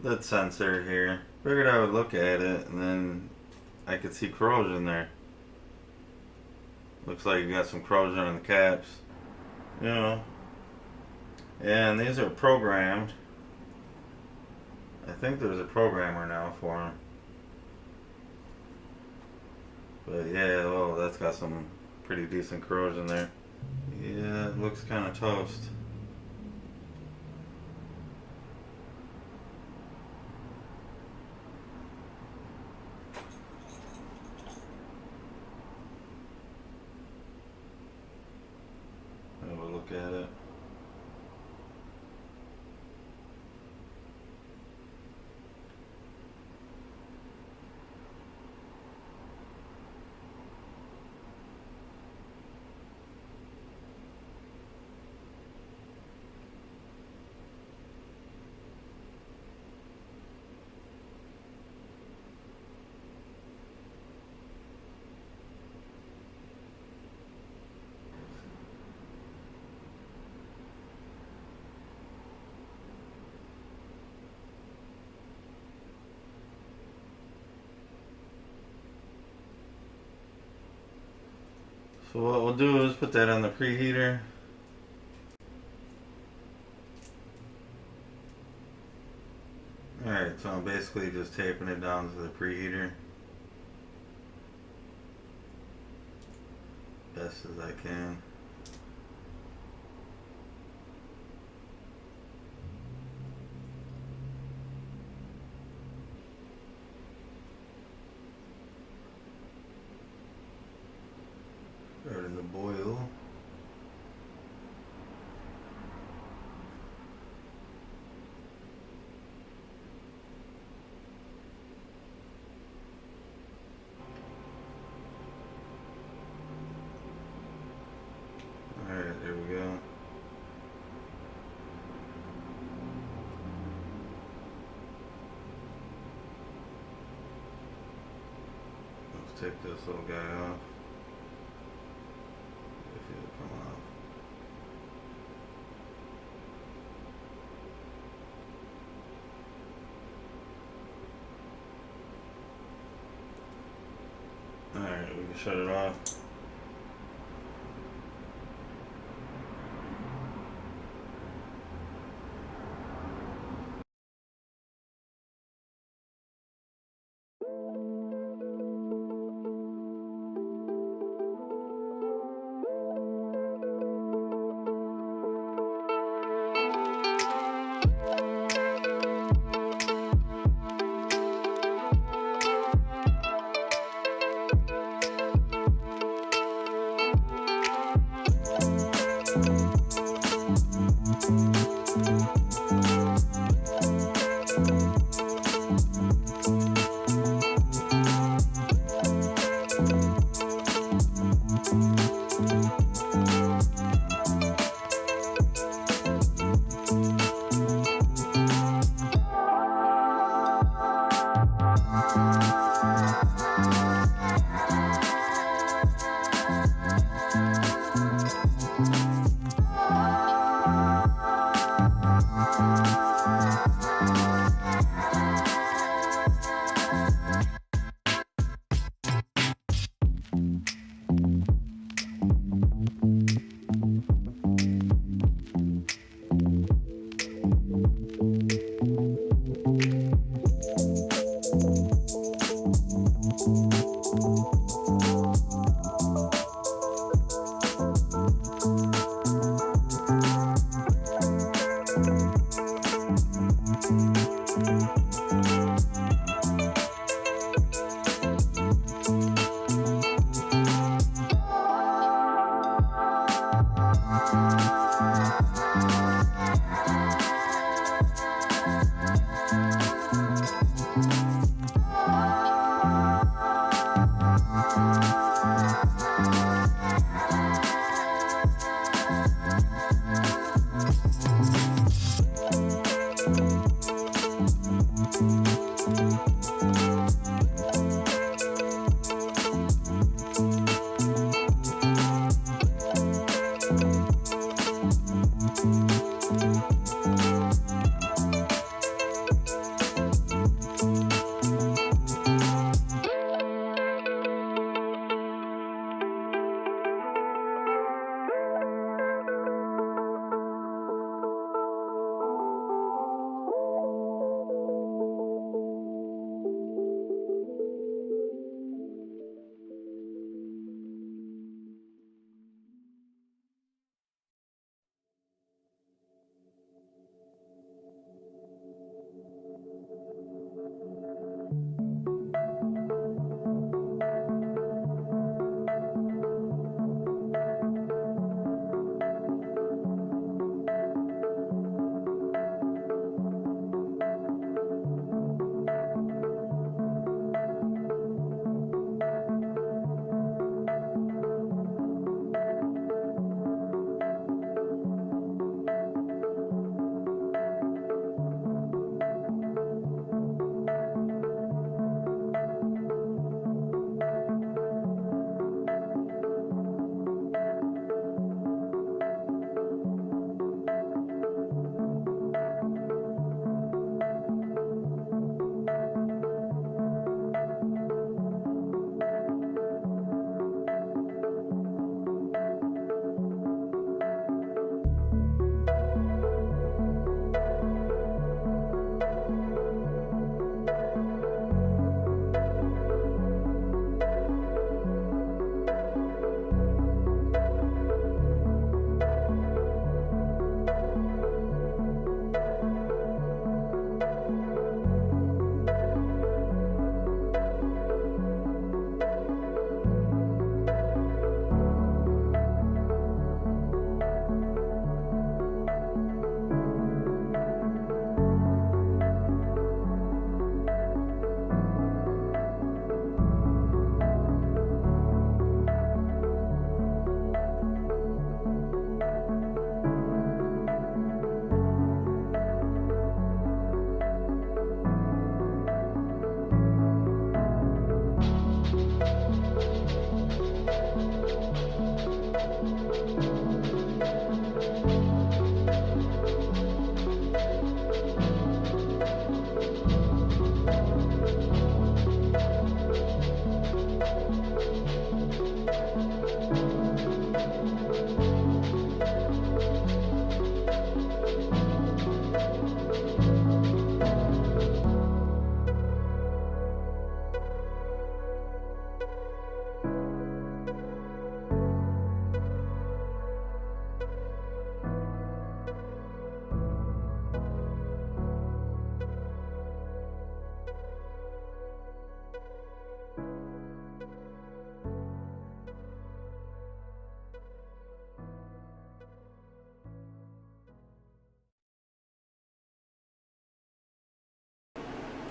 that sensor here. Figured I would look at it and then I could see corrosion there. Looks like you got some corrosion on the caps. You know. And these are programmed. I think there's a programmer now for them. But yeah, well, that's got some pretty decent corrosion there. Yeah, it looks kind of toast. Have a look at it. So what we'll do is put that on the preheater. Alright, so I'm basically just taping it down to the preheater best as I can. Starting to boil. Alright, there we go. Let's take this little guy off. If it'll come off. Alright, we can shut it off.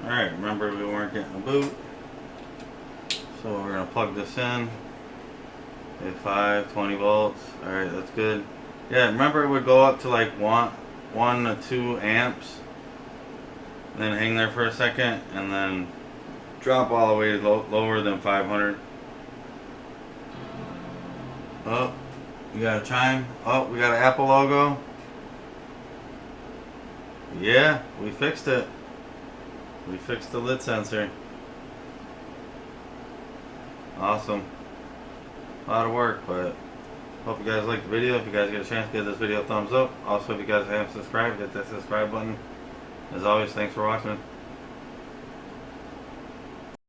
Alright, remember we weren't getting a boot. So we're going to plug this in. Okay, 20 volts. Alright, that's good. Yeah, remember it would go up to like 1 to 2 amps. And then hang there for a second. And then drop all the way lower than 500. Oh, we got a chime. Oh, we got an Apple logo. Yeah, we fixed it. We fixed the lid sensor. Awesome. A lot of work, but hope you guys liked the video. If you guys get a chance, give this video a thumbs up. Also, if you guys haven't subscribed, hit that subscribe button. As always, thanks for watching.